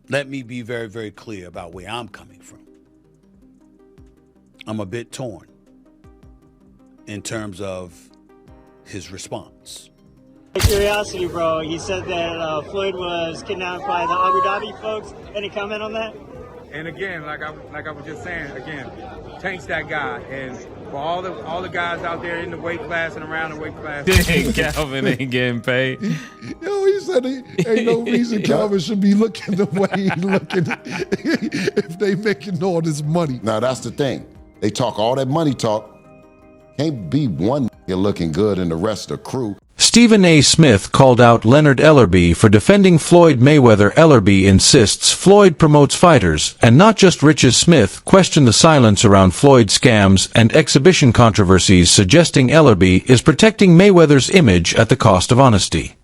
let me be very, very clear about where I'm coming from. I'm a bit torn in terms of his response. Curiosity, bro. He said that Floyd was kidnapped by the Abu Dhabi folks. Any comment on that? And again, like I was just saying, again, Tank's that guy, and for all the guys out there in the weight class and around the weight class, Calvin ain't getting paid. Yo, he said ain't no reason Calvin should be looking the way he looking if they making all this money. Now that's the thing. They talk all that money talk. Can't be one nigga looking good and the rest of the crew. Stephen A. Smith called out Leonard Ellerbe for defending Floyd Mayweather. Ellerbe insists Floyd promotes fighters, and not just riches. Smith questioned the silence around Floyd scams and exhibition controversies, suggesting Ellerbe is protecting Mayweather's image at the cost of honesty.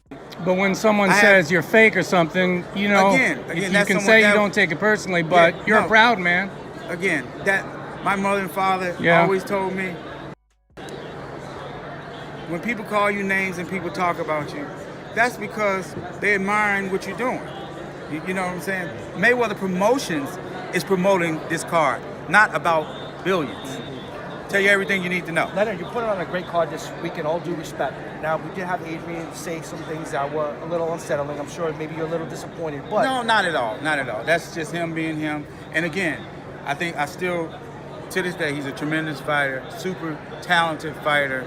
But when someone says you're fake or something, you know, again, you can say you don't take it personally, but you're a proud man. Again, that my mother and father always told me, when people call you names and people talk about you, that's because they're admiring what you're doing. You know what I'm saying? Mayweather Promotions is promoting this card, not about billions. Tell you everything you need to know. Leonard, you put on a great card this week in all due respect. Now, we did have Adrian say some things that were a little unsettling. I'm sure maybe you're a little disappointed, but... No, not at all, not at all. That's just him being him. And again, I still, to this day, he's a tremendous fighter, super talented fighter,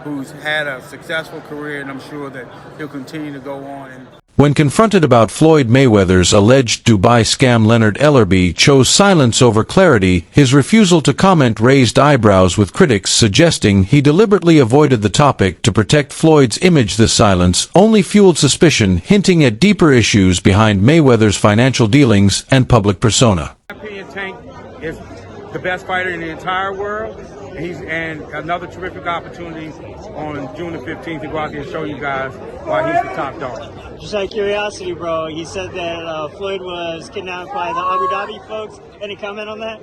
who's had a successful career, and I'm sure that he'll continue to go on. When confronted about Floyd Mayweather's alleged Dubai scam, Leonard Ellerbe chose silence over clarity. His refusal to comment raised eyebrows, with critics suggesting he deliberately avoided the topic to protect Floyd's image. The silence only fueled suspicion, hinting at deeper issues behind Mayweather's financial dealings and public persona. In my opinion, Tank is the best fighter in the entire world. And another terrific opportunity on June the 15th to go out there and show you guys why he's the top dog. Just out of curiosity, bro. He said that Floyd was kidnapped by the Abu Dhabi folks. Any comment on that?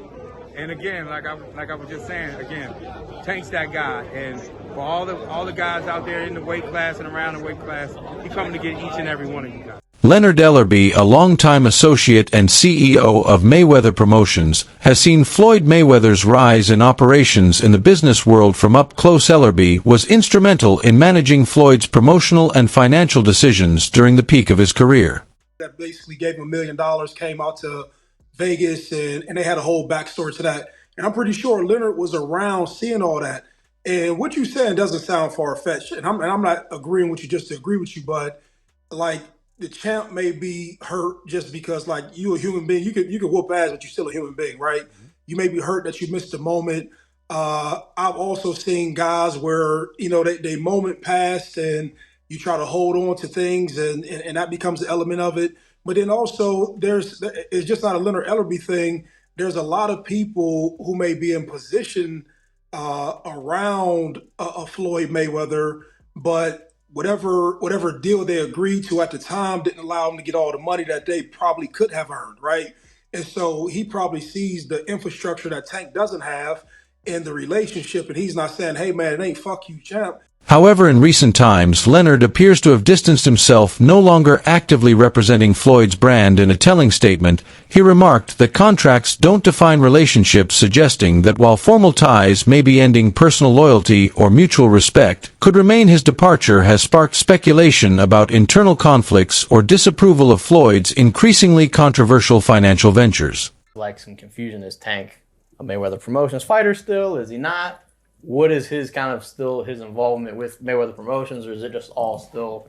And again, like I was just saying, again, Tank's that guy, and for all the guys out there in the weight class and around the weight class, he's coming to get each and every one of you guys. Leonard Ellerbe, a longtime associate and CEO of Mayweather Promotions, has seen Floyd Mayweather's rise in operations in the business world from up close. Ellerbe was instrumental in managing Floyd's promotional and financial decisions during the peak of his career. That basically gave him $1 million, came out to Vegas, and they had a whole backstory to that. And I'm pretty sure Leonard was around seeing all that. And what you're saying doesn't sound far-fetched. And I'm not agreeing with you just to agree with you, but like, the champ may be hurt just because, like, you a human being. You could whoop ass, but you're still a human being, right? Mm-hmm. You may be hurt that you missed a moment. I've also seen guys where, you know, they moment passed and you try to hold on to things and that becomes an element of it. But then also it's just not a Leonard Ellerbe thing. There's a lot of people who may be in position around a Floyd Mayweather, but whatever deal they agreed to at the time didn't allow them to get all the money that they probably could have earned, right? And so he probably sees the infrastructure that Tank doesn't have in the relationship, and he's not saying, hey man, it ain't fuck you, champ. However, in recent times, Leonard appears to have distanced himself, no longer actively representing Floyd's brand. In a telling statement, he remarked that contracts don't define relationships, suggesting that while formal ties may be ending, personal loyalty or mutual respect could remain. His departure has sparked speculation about internal conflicts or disapproval of Floyd's increasingly controversial financial ventures. Like some confusion, is Tank a Mayweather Promotions fighter still? Is he not? What is his his involvement with Mayweather Promotions, or is it just all still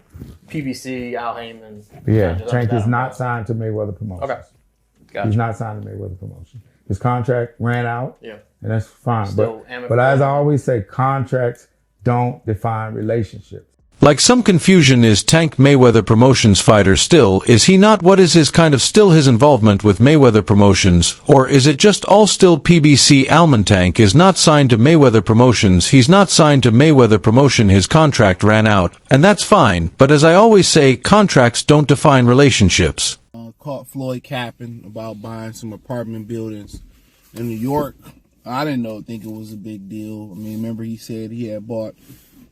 PBC, Al Heyman? Yeah, Tank is not signed to Mayweather Promotions. Okay. Gotcha. He's not signed to Mayweather Promotions. His contract ran out, and that's fine. Still But as I always say, contracts don't define relationships. Like some confusion, is Tank Mayweather Promotions fighter still? Is he not? What is his still his involvement with Mayweather Promotions? Or is it just all still PBC? Tank is not signed to Mayweather Promotions. He's not signed to Mayweather Promotion. His contract ran out, and that's fine. But as I always say, contracts don't define relationships. Caught Floyd capping about buying some apartment buildings in New York. I didn't think it was a big deal. I mean, remember he said he had bought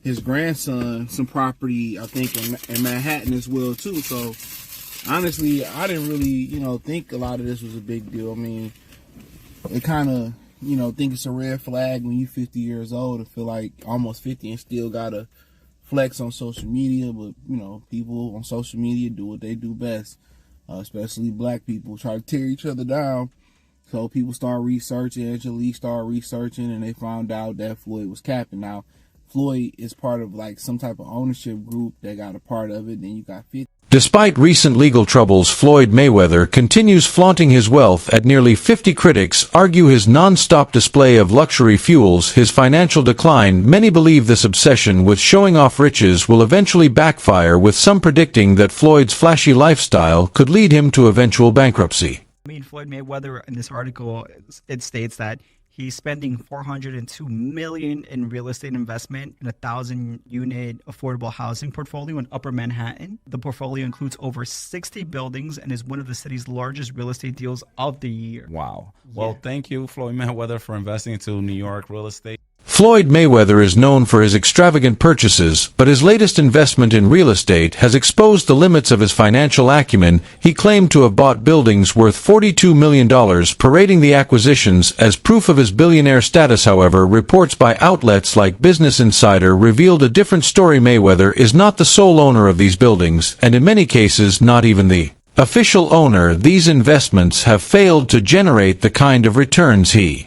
his grandson some property, I think, in Manhattan as well, too. So honestly, I didn't really, think a lot of this was a big deal. I mean, it kind of, think it's a red flag when you're 50 years old to feel like almost 50 and still gotta flex on social media. But, people on social media do what they do best, especially black people, try to tear each other down. So people start researching, Angelique started researching, and they found out that Floyd was capping. Now, Floyd is part of like some type of ownership group that got a part of it. Then you got 50. Despite recent legal troubles, Floyd Mayweather continues flaunting his wealth at nearly 50. Critics argue his non-stop display of luxury fuels his financial decline. Many believe this obsession with showing off riches will eventually backfire, with some predicting that Floyd's flashy lifestyle could lead him to eventual bankruptcy. I mean, Floyd Mayweather, in this article, it states that he's spending $402 million in real estate investment in a 1,000-unit affordable housing portfolio in Upper Manhattan. The portfolio includes over 60 buildings and is one of the city's largest real estate deals of the year. Wow. Well, thank you, Floyd Mayweather, for investing into New York real estate. Floyd Mayweather is known for his extravagant purchases, but his latest investment in real estate has exposed the limits of his financial acumen. He claimed to have bought buildings worth $42 million, parading the acquisitions as proof of his billionaire status. However, reports by outlets like Business Insider revealed a different story. Mayweather is not the sole owner of these buildings, and in many cases not even the official owner. These investments have failed to generate the kind of returns he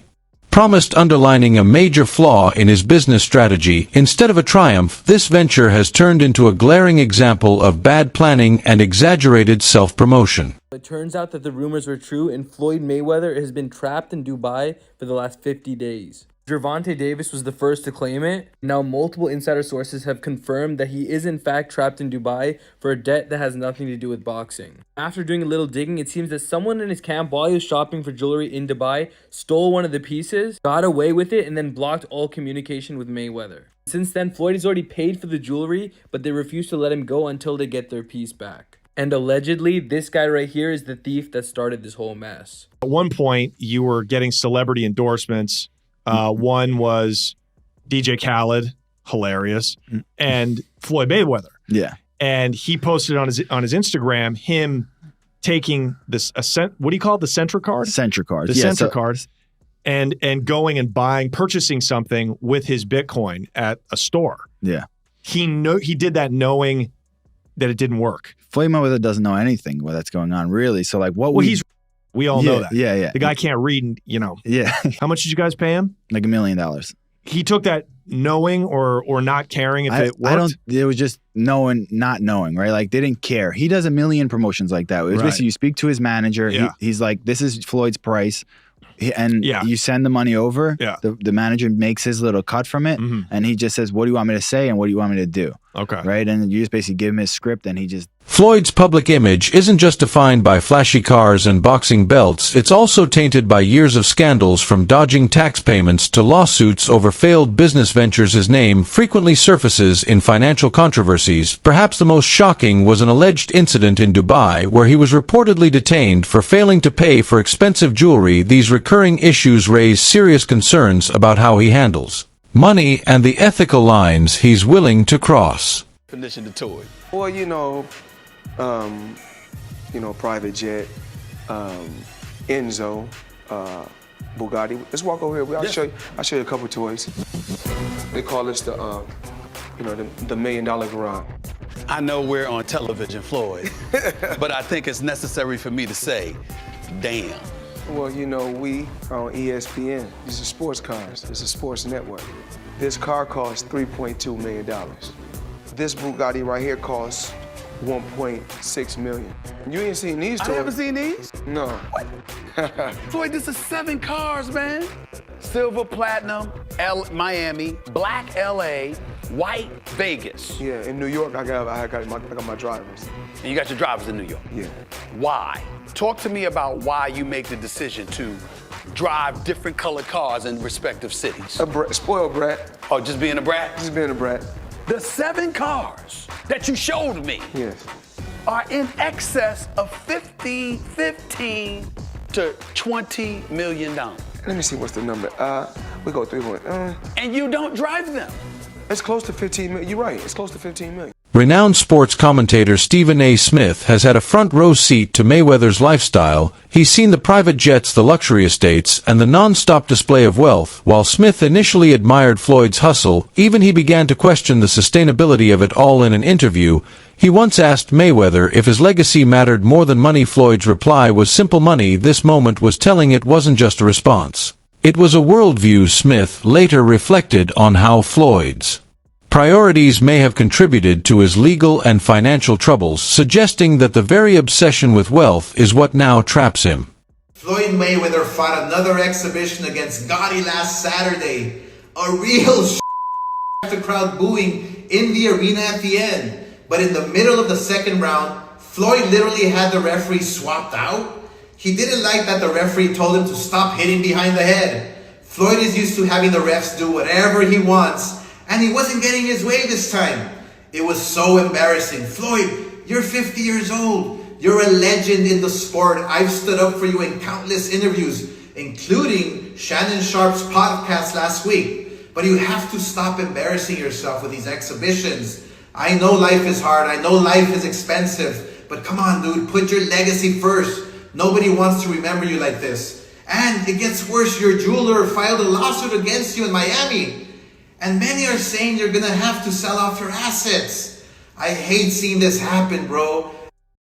promised, underlining a major flaw in his business strategy. Instead of a triumph, this venture has turned into a glaring example of bad planning and exaggerated self-promotion. It turns out that the rumors were true, and Floyd Mayweather has been trapped in Dubai for the last 50 days. Gervonta Davis was the first to claim it. Now multiple insider sources have confirmed that he is in fact trapped in Dubai for a debt that has nothing to do with boxing. After doing a little digging, it seems that someone in his camp, while he was shopping for jewelry in Dubai, stole one of the pieces, got away with it, and then blocked all communication with Mayweather. Since then, Floyd has already paid for the jewelry, but they refuse to let him go until they get their piece back. And allegedly, this guy right here is the thief that started this whole mess. At one point, you were getting celebrity endorsements. One was DJ Khaled, hilarious, and Floyd Mayweather. Yeah. And he posted on his Instagram him taking this what do you call it? The Centra card? Centra card. The Centra card. And going and purchasing something with his Bitcoin at a store. Yeah. He did that knowing that it didn't work. Floyd Mayweather doesn't know anything that's going on, really. So like we all know that. Yeah. The guy can't read, Yeah. How much did you guys pay him? Like $1 million. He took that knowing or not caring if it worked? It was just knowing, not knowing, right? Like they didn't care. He does a million promotions like that. It was basically you speak to his manager. Yeah. He's like, this is Floyd's price. And you send the money over. Yeah. The manager makes his little cut from it. And he just says, what do you want me to say? And what do you want me to do? Okay. Right. And you just basically give him his script and he just. Floyd's public image isn't just defined by flashy cars and boxing belts. It's also tainted by years of scandals, from dodging tax payments to lawsuits over failed business ventures. His name frequently surfaces in financial controversies. Perhaps the most shocking was an alleged incident in Dubai where he was reportedly detained for failing to pay for expensive jewelry. These recurring issues raise serious concerns about how he handles money and the ethical lines he's willing to cross. Definition to toy. Well, private jet, Enzo, Bugatti. Let's walk over here. I'll show you a couple toys. They call this the $1 million garage. I know we're on television, Floyd, but I think it's necessary for me to say, damn. Well, we are on ESPN. These are sports cars. It's a sports network. This car costs $3.2 million. This Bugatti right here costs $1.6 million. You ain't seen these toys. I haven't seen these? No. What? Floyd, this is 7 cars, man. Silver, platinum, Miami, black LA, white Vegas. Yeah, in New York, I got my drivers. And you got your drivers in New York? Yeah. Why? Talk to me about why you make the decision to drive different colored cars in respective cities. Spoiled brat. Oh, just being a brat? Just being a brat. The 7 cars that you showed me are in excess of $15 to $20 million. Let me see what's the number. We go 3 1. And you don't drive them. It's close to 15 million. You're right. It's close to 15 million. Renowned sports commentator Stephen A. Smith has had a front-row seat to Mayweather's lifestyle. He's seen the private jets, the luxury estates, and the non-stop display of wealth. While Smith initially admired Floyd's hustle, even he began to question the sustainability of it all in an interview. He once asked Mayweather if his legacy mattered more than money. Floyd's reply was simple: money. This moment was telling. It wasn't just a response. It was a worldview. Smith later reflected on how Floyd's priorities may have contributed to his legal and financial troubles, suggesting that the very obsession with wealth is what now traps him. Floyd Mayweather fought another exhibition against Gotti last Saturday. A real the crowd booing in the arena at the end. But in the middle of the second round, Floyd literally had the referee swapped out. He didn't like that the referee told him to stop hitting behind the head. Floyd is used to having the refs do whatever he wants, and he wasn't getting his way this time. It was so embarrassing. Floyd, you're 50 years old. You're a legend in the sport. I've stood up for you in countless interviews, including Shannon Sharp's podcast last week. But you have to stop embarrassing yourself with these exhibitions. I know life is hard. I know life is expensive. But come on, dude, put your legacy first. Nobody wants to remember you like this. And it gets worse. Your jeweler filed a lawsuit against you in Miami. And many are saying you're gonna have to sell off your assets. I hate seeing this happen, bro.